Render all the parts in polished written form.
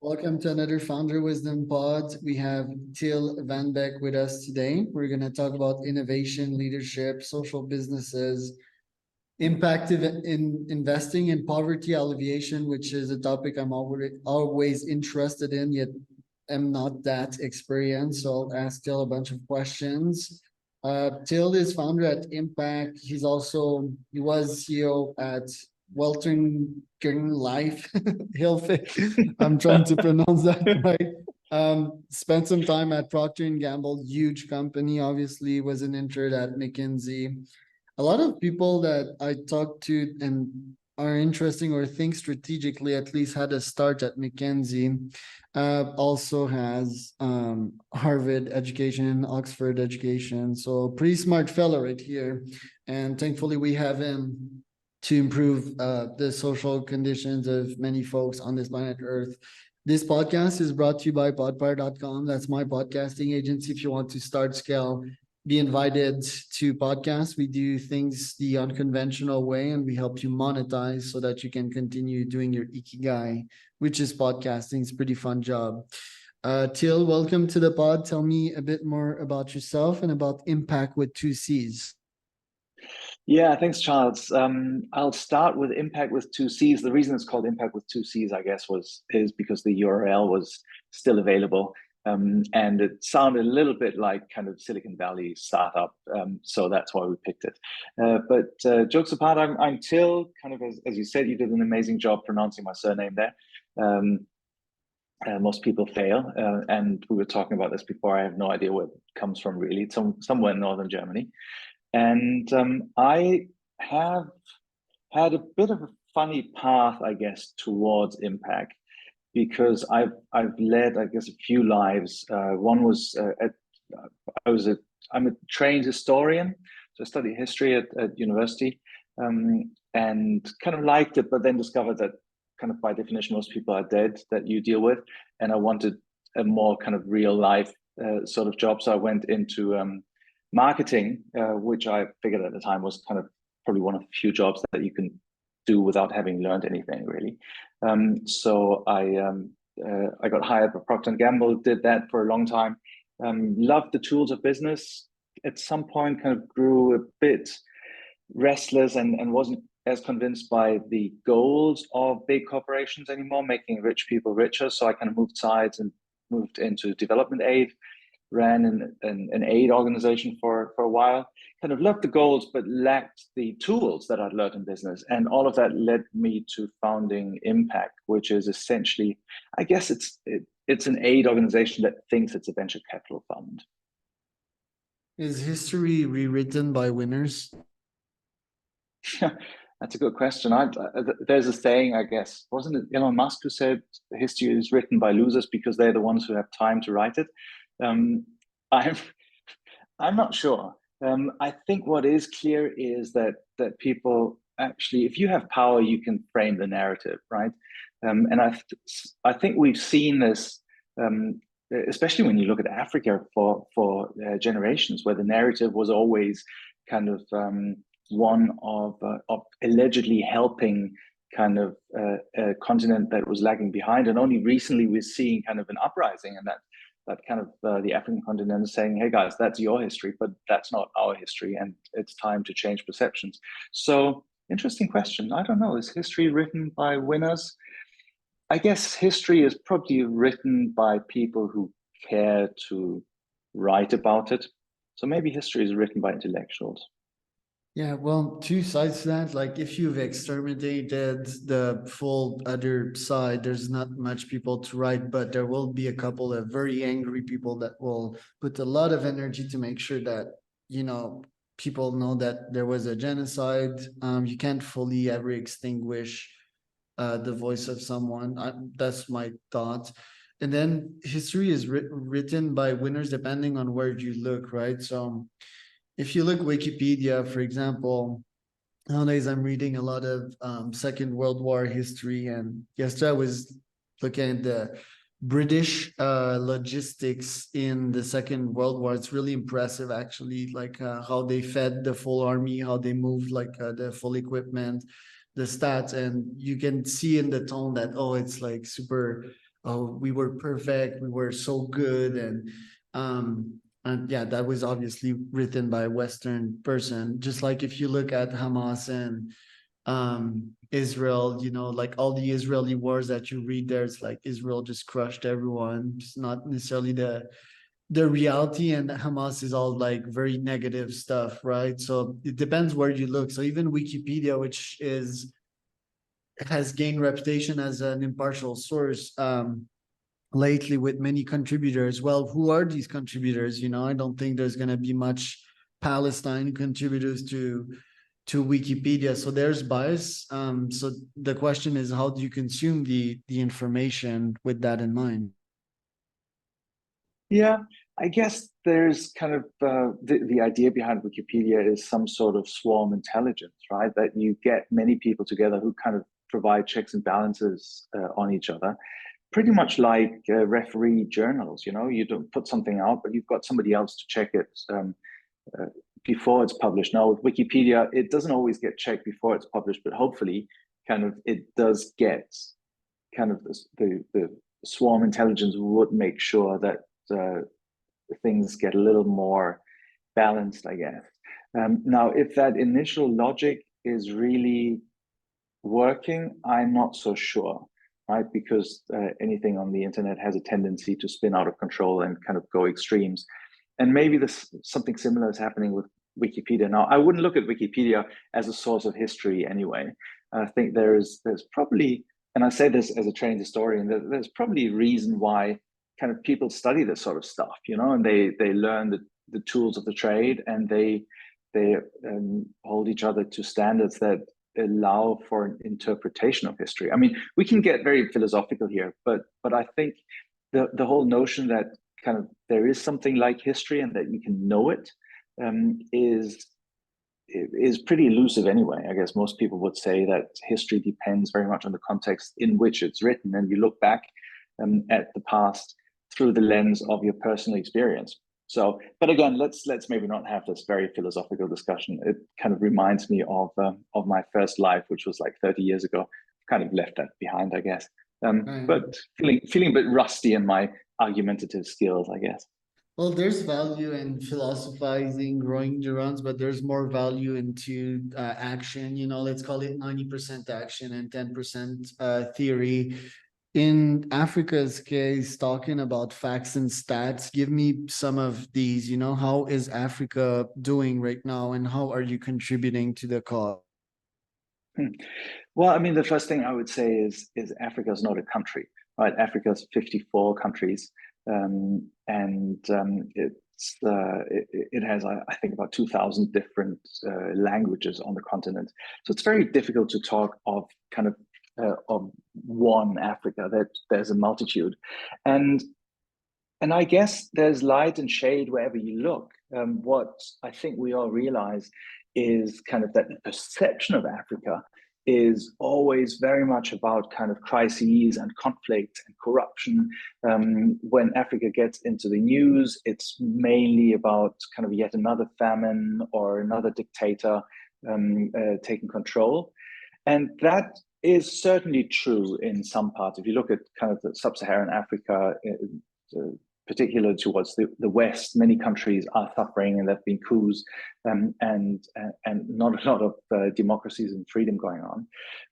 Welcome to another Founder Wisdom Pod. We have Till Wahnbaeck with us today. We're going to talk about innovation, leadership, social businesses, impact in investing, and poverty alleviation, which is a topic I'm always interested in, yet am not that experienced. So I'll ask Till a bunch of questions. Till is founder at Impact. He was CEO at Welton Life Hilfiger. I'm trying to pronounce that right. Spent some time at Procter and Gamble, huge company. Obviously, was an intern at McKinsey. A lot of people that I talk to and are interesting or think strategically, at least had a start at McKinsey. Also has Harvard education, Oxford education. So pretty smart fellow right here. And thankfully we have him to improve the social conditions of many folks on this planet Earth. This podcast is brought to you by podpire.com. That's my podcasting agency. If you want to start, scale, be invited to podcasts. We do things the unconventional way, and we help you monetize so that you can continue doing your ikigai, which is podcasting. It's a pretty fun job. Till, welcome to the pod. Tell me a bit more about yourself and about Impact with 2Cs. Yeah, thanks, Charles. I'll start with Impact with 2Cs. The reason it's called Impact with 2Cs, I guess, is because the URL was still available. And it sounded a little bit like kind of Silicon Valley startup. So that's why we picked it. But jokes apart, I'm Till, kind of as you said, you did an amazing job pronouncing my surname there. Most people fail. And we were talking about this before. I have no idea where it comes from, really. It's somewhere in northern Germany. And I have had a bit of a funny path, I guess, towards Impact, because I've led, I guess, a few lives. One was I'm a trained historian, so I studied history at university, and kind of liked it, but then discovered that kind of by definition most people are dead that you deal with, and I wanted a more kind of real life sort of job. So I went into marketing, which I figured at the time was kind of probably one of the few jobs that you can do without having learned anything really. So I got hired by Procter and Gamble, did that for a long time. Loved the tools of business. At some point, kind of grew a bit restless and wasn't as convinced by the goals of big corporations anymore, making rich people richer. So I kind of moved sides and moved into development aid. Ran an aid organization for a while, kind of loved the goals, but lacked the tools that I'd learned in business. And all of that led me to founding Impact, which is essentially, I guess it's an aid organization that thinks it's a venture capital fund. Is history rewritten by winners? That's a good question. There's a saying, I guess, wasn't it Elon Musk who said history is written by losers because they're the ones who have time to write it? I'm not sure. I think what is clear is that people actually, if you have power, you can frame the narrative, right? And I think we've seen this, especially when you look at Africa for generations, where the narrative was always kind of one of allegedly helping kind of a continent that was lagging behind, and only recently we're seeing kind of an uprising, and that kind of the African continent is saying, hey guys, that's your history, but that's not our history, and it's time to change perceptions. So interesting question. I don't know, is history written by winners? I guess history is probably written by people who care to write about it. So maybe history is written by intellectuals. Yeah, well, two sides to that. Like if you've exterminated the full other side, there's not much people to write, but there will be a couple of very angry people that will put a lot of energy to make sure that, people know that there was a genocide. You can't fully ever extinguish the voice of someone. That's my thought. And then history is written by winners depending on where you look, right? So if you look Wikipedia, for example, nowadays I'm reading a lot of Second World War history, and yesterday I was looking at the British logistics in the Second World War. It's really impressive, actually, like how they fed the full army, how they moved like the full equipment. stats, and you can see in the tone that, oh, it's like super, oh, we were perfect, we were so good, and yeah, that was obviously written by a Western person. Just like if you look at Hamas and Israel, like all the Israeli wars that you read there, it's like Israel just crushed everyone. It's not necessarily the reality, and Hamas is all like very negative stuff, right? So it depends where you look. So even Wikipedia, which has gained reputation as an impartial source, lately with many contributors. Well, who are these contributors? I don't think there's going to be much Palestine contributors to Wikipedia, so there's bias. So the question is, how do you consume the information with that in mind? Yeah, I guess there's kind of the idea behind Wikipedia is some sort of swarm intelligence, right? That you get many people together who kind of provide checks and balances on each other, pretty much like referee journals. You don't put something out, but you've got somebody else to check it before it's published. Now with Wikipedia, it doesn't always get checked before it's published, but hopefully, kind of it does get kind of the swarm intelligence would make sure that things get a little more balanced, I guess. Now, if that initial logic is really working, I'm not so sure, right? Because anything on the internet has a tendency to spin out of control and kind of go extremes. And maybe something similar is happening with Wikipedia. Now, I wouldn't look at Wikipedia as a source of history anyway. I think there's probably, and I say this as a trained historian, there's probably a reason why kind of people study this sort of stuff, and they learn the tools of the trade, and they hold each other to standards that allow for an interpretation of history. I mean, we can get very philosophical here, but I think the whole notion that kind of there is something like history and that you can know it is pretty elusive anyway. I guess most people would say that history depends very much on the context in which it's written, and you look back at the past through the lens of your personal experience. So, but again, let's maybe not have this very philosophical discussion. It kind of reminds me of my first life, which was like 30 years ago. Kind of left that behind, I guess. But feeling a bit rusty in my argumentative skills, I guess. Well, there's value in philosophizing, growing neurons, but there's more value into action. Let's call it 90% action and 10% theory. In Africa's case, talking about facts and stats, give me some of these. How is Africa doing right now, and how are you contributing to the cause? Well, I mean, the first thing I would say is Africa is not a country, right? Africa is 54 countries, and it has, I think, about 2,000 different languages on the continent. So it's very difficult to talk of kind of one Africa. That there's a multitude, and I guess there's light and shade wherever you look. What I think we all realize is kind of that the perception of Africa is always very much about kind of crises and conflict and corruption. When Africa gets into the news, it's mainly about kind of yet another famine or another dictator taking control. And that is certainly true in some parts. If you look at kind of the sub-Saharan Africa, particular towards the West, many countries are suffering, and there have been coups and not a lot of democracies and freedom going on.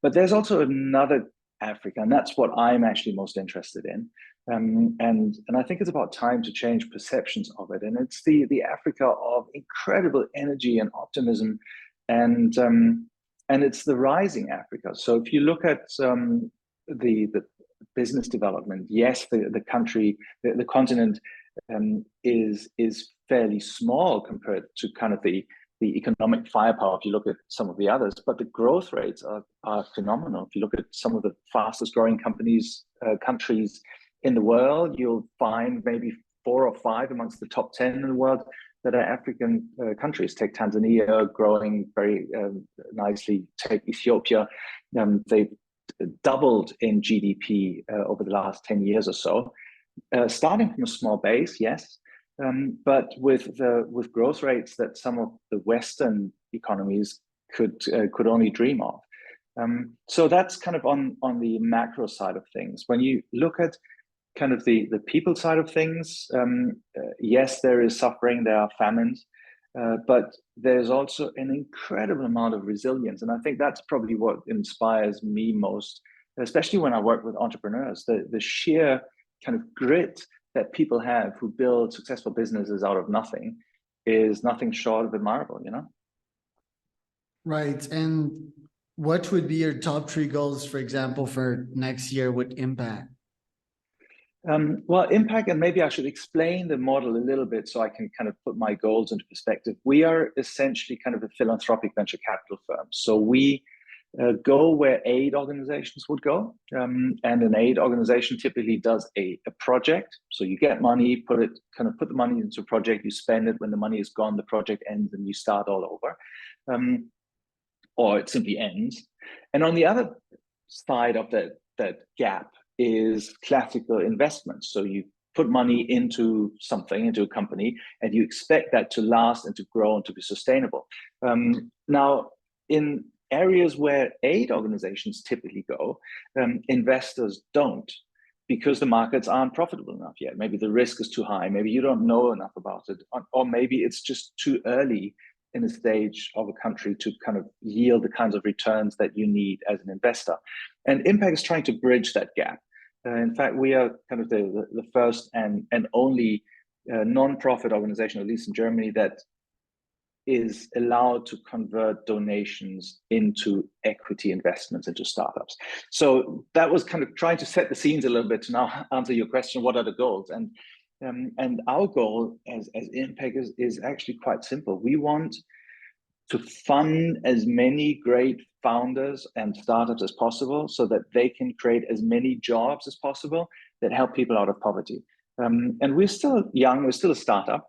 But there's also another Africa, and that's what I'm actually most interested in. And I think it's about time to change perceptions of it. And it's the Africa of incredible energy and optimism, and it's the rising Africa. So if you look at the business development, yes, the country, the continent is fairly small compared to kind of the economic firepower if you look at some of the others, but the growth rates are phenomenal. If you look at some of the fastest growing countries in the world, you'll find maybe 4 or 5 amongst the top 10 in the world that are African countries. Take Tanzania, growing very nicely. Take Ethiopia. They've doubled in GDP over the last 10 years or so, starting from a small base, yes, but with growth rates that some of the Western economies could only dream of. So that's kind of on the macro side of things. When you look at kind of the people side of things, yes, there is suffering, there are famines, but there's also an incredible amount of resilience. And I think that's probably what inspires me most, especially when I work with entrepreneurs, the sheer kind of grit that people have who build successful businesses out of nothing is nothing short of admirable, you know? Right. And what would be your top three goals, for example, for next year with impact? Well, impact, and maybe I should explain the model a little bit so I can kind of put my goals into perspective. We are essentially kind of a philanthropic venture capital firm. So we go where aid organizations would go. And an aid organization typically does a project. So you get money, put the money into a project, you spend it. When the money is gone, the project ends and you start all over. Or it simply ends. And on the other side of that gap is classical investments. So you put money into something, into a company, and you expect that to last and to grow and to be sustainable. Now, in areas where aid organizations typically go, investors don't, because the markets aren't profitable enough yet. Maybe the risk is too high. Maybe you don't know enough about it, or maybe it's just too early in a stage of a country to kind of yield the kinds of returns that you need as an investor. And Impact is trying to bridge that gap. In fact, we are kind of the first and only non-profit organization, at least in Germany, that is allowed to convert donations into equity investments into startups. So that was kind of trying to set the scenes a little bit to now answer your question, what are the goals? And our goal as Impact is actually quite simple. We want to fund as many great founders and startups as possible so that they can create as many jobs as possible that help people out of poverty. And we're still young, we're still a startup.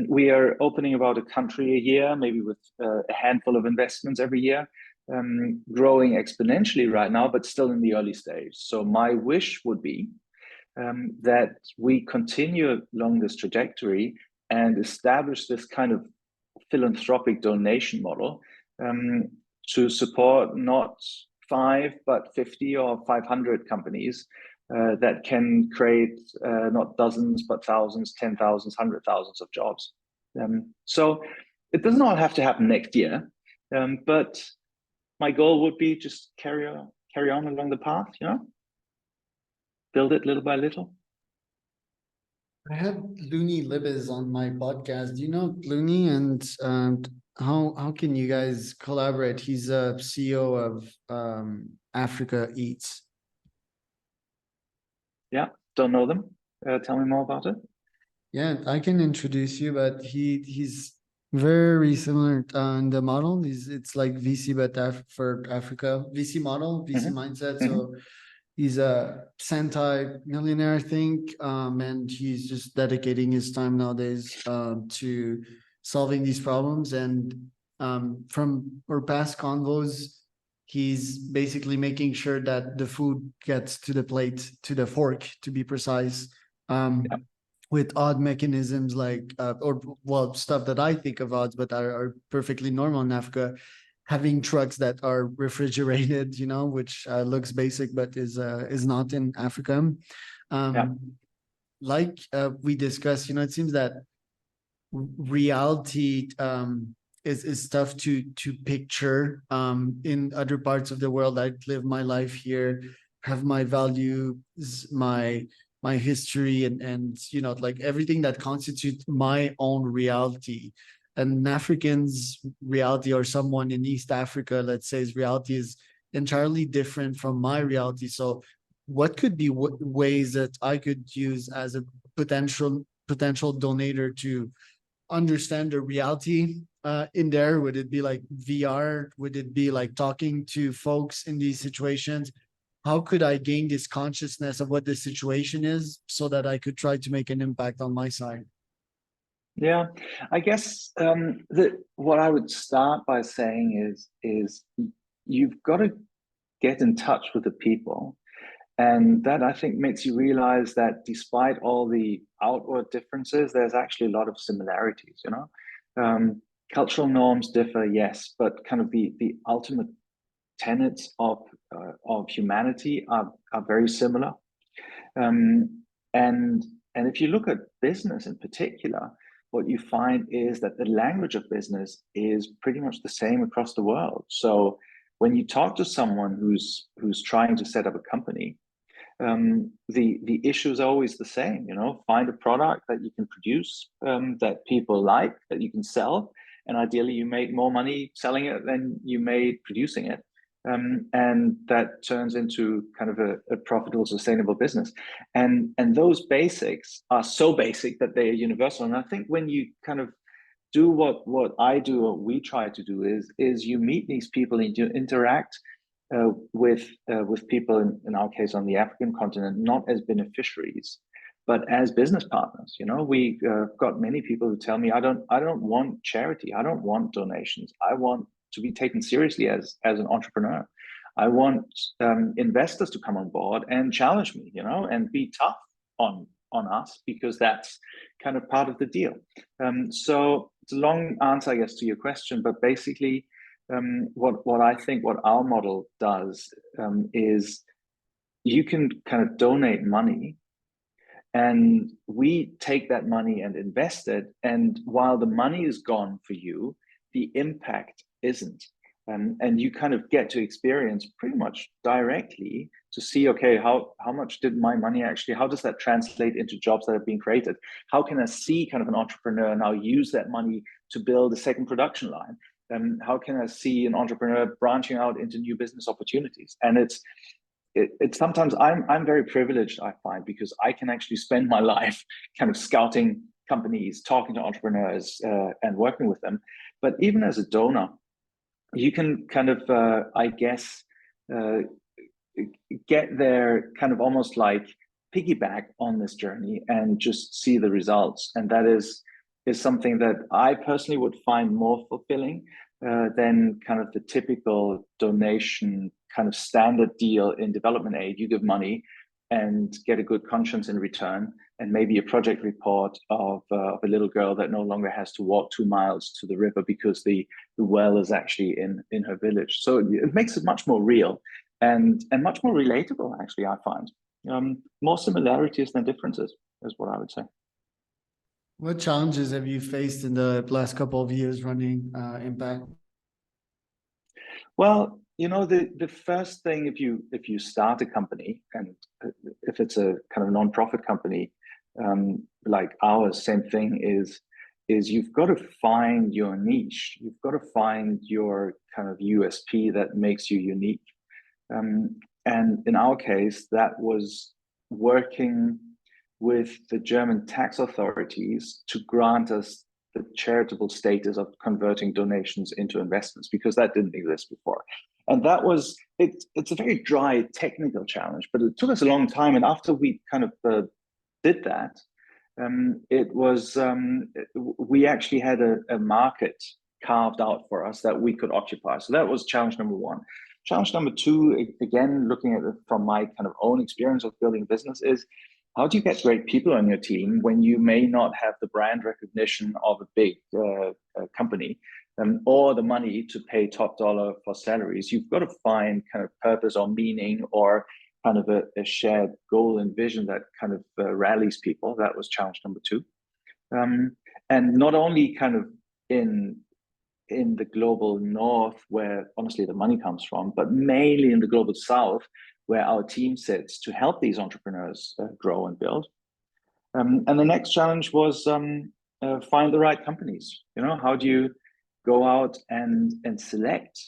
We are opening about a country a year, maybe with a handful of investments every year, growing exponentially right now, but still in the early stage. So my wish would be that we continue along this trajectory and establish this kind of philanthropic donation model to support not 5, but 50 or 500 companies that can create not dozens, but thousands, 10,000s, 100,000s of jobs. So it doesn't all have to happen next year, but my goal would be just carry on along the path, you know, build it little by little. I had Looney Libes on my podcast. Do you know Looney? And how can you guys collaborate? He's a CEO of Africa Eats. Yeah, don't know them. Tell me more about it. Yeah, I can introduce you, but he's very similar in the model. It's like VC, but for Africa, VC model, VC mindset. So he's a Sentai millionaire, I think, and he's just dedicating his time nowadays to solving these problems. And from our past convos, he's basically making sure that the food gets to the plate, to the fork, to be precise, with odd mechanisms like, or well, stuff that I think of odds, but are perfectly normal in Africa. Having trucks that are refrigerated, you know, which looks basic, but is not in Africa. Like we discussed, you know, it seems that reality is tough to picture in other parts of the world. I live my life here, have my values, my history, and you know, like everything that constitutes my own reality. An African's reality, or someone in East Africa, let's say, his reality is entirely different from my reality. So what could be ways that I could use as a potential donator to understand the reality in there? Would it be like VR? Would it be like talking to folks in these situations? How could I gain this consciousness of what the situation is so that I could try to make an impact on my side? Yeah, I guess what I would start by saying is you've got to get in touch with the people. And that, I think, makes you realize that despite all the outward differences, there's actually a lot of similarities, you know? Cultural norms differ, yes, but kind of the ultimate tenets of humanity are very similar. And if you look at business in particular, what you find is that the language of business is pretty much the same across the world. So when you talk to someone who's trying to set up a company, the issue is always the same. Find a product that you can produce, that people like, that you can sell, and ideally you make more money selling it than you made producing it. And that turns into kind of a profitable, sustainable business. And those basics are so basic that they are universal. And I think when you kind of do what I do, what we try to do is you meet these people and you interact with people, in our case on the African continent, not as beneficiaries, but as business partners. We got many people who tell me, I don't want charity, I don't want donations, I want to be taken seriously as an entrepreneur. I want investors to come on board and challenge me, and be tough on us, because that's kind of part of the deal. So it's a long answer, I guess, to your question, but basically, what I think what our model does is you can kind of donate money, and we take that money and invest it. And while the money is gone for you, the impact isn't. And you kind of get to experience pretty much directly to see, okay, how much did my money actually, how does that translate into jobs that have been created? How can I see kind of an entrepreneur now use that money to build a second production line? And how can I see an entrepreneur branching out into new business opportunities? And it's sometimes I'm very privileged, I find, because I can actually spend my life kind of scouting companies, talking to entrepreneurs, and working with them. But even as a donor, you can kind of, I guess, get there kind of almost like piggyback on this journey and just see the results. And that is something that I personally would find more fulfilling than kind of the typical donation kind of standard deal in development aid. You give money and get a good conscience in return, and maybe a project report of a little girl that no longer has to walk 2 miles to the river because the well is actually in her village. So it makes it much more real and much more relatable, actually, I find. More similarities than differences is what I would say. What challenges have you faced in the last couple of years running Impact? Well, the first thing, if you start a company, and if it's a kind of non-profit company like ours, same thing, is you've got to find your niche. You've got to find your kind of USP that makes you unique. And in our case, that was working with the German tax authorities to grant us the charitable status of converting donations into investments, because that didn't exist before. And that was, it's a very dry technical challenge, but it took us a long time. And after we kind of did that, we actually had a market carved out for us that we could occupy. So that was challenge number one. Challenge number two, again, looking at it from my kind of own experience of building a business, is how do you get great people on your team when you may not have the brand recognition of a big company or the money to pay top dollar for salaries? You've got to find kind of purpose or meaning, or kind of a shared goal and vision that kind of rallies people. That was challenge number two. And not only kind of in the global north, where honestly the money comes from, but mainly in the global south, where our team sits to help these entrepreneurs grow and build. And the next challenge was find the right companies. How do you go out and select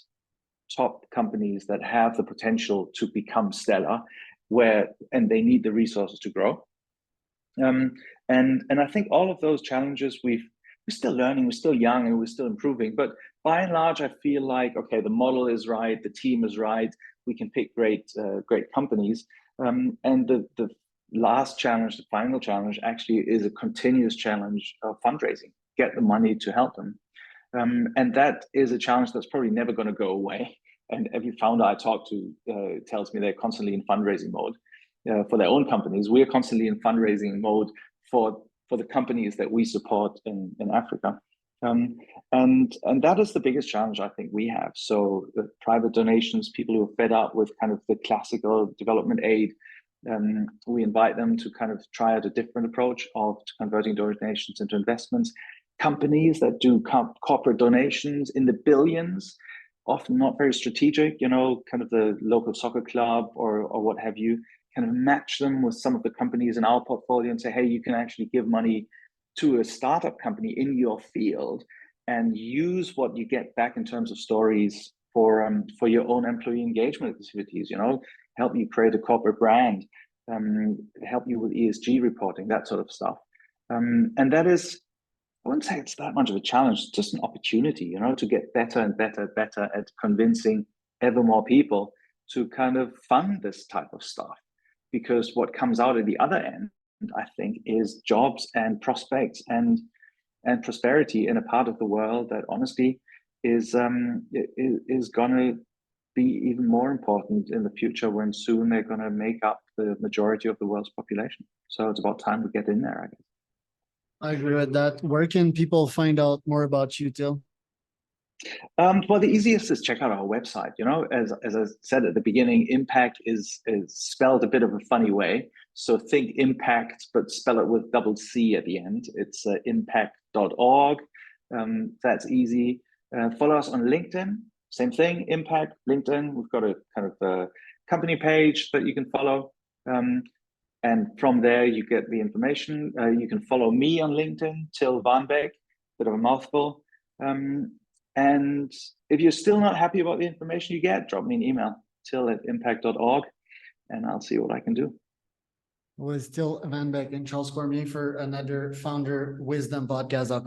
top companies that have the potential to become stellar, and they need the resources to grow? And I think all of those challenges we're still learning, we're still young, and we're still improving. But by and large, I feel like, okay, the model is right, the team is right, we can pick great companies. And the last challenge, the final challenge, actually is a continuous challenge of fundraising. Get the money to help them. And that is a challenge that's probably never going to go away. And every founder I talk to tells me they're constantly in fundraising mode for their own companies. We are constantly in fundraising mode for the companies that we support in Africa. And that is the biggest challenge I think we have. So the private donations, people who are fed up with kind of the classical development aid, we invite them to kind of try out a different approach of converting donations into investments. Companies that do corporate donations in the billions, often not very strategic, you know, kind of the local soccer club or what have you, kind of match them with some of the companies in our portfolio and say, hey, you can actually give money to a startup company in your field and use what you get back in terms of stories for your own employee engagement activities, you know, help you create a corporate brand, help you with ESG reporting, that sort of stuff. And that is, I wouldn't say it's that much of a challenge, it's just an opportunity, you know, to get better and better at convincing ever more people to kind of fund this type of stuff. Because what comes out at the other end, I think, is jobs and prospects and prosperity in a part of the world that honestly is going to be even more important in the future, when soon they're going to make up the majority of the world's population. So it's about time we get in there, I guess. I agree with that. Where can people find out more about you, Till? Well, the easiest is check out our website. You know, as I said at the beginning, impact is spelled a bit of a funny way. So think impact, but spell it with double C at the end. It's impact.org. That's easy. Follow us on LinkedIn. Same thing, impact, LinkedIn. We've got a kind of a company page that you can follow. And from there, you get the information. You can follow me on LinkedIn, Till wahnbaeck, bit of a mouthful. And if you're still not happy about the information you get, drop me an email, till@impact.org, and I'll see what I can do. Was Till wahnbaeck and Charles Cormier for another Founder Wisdom Podcast.com.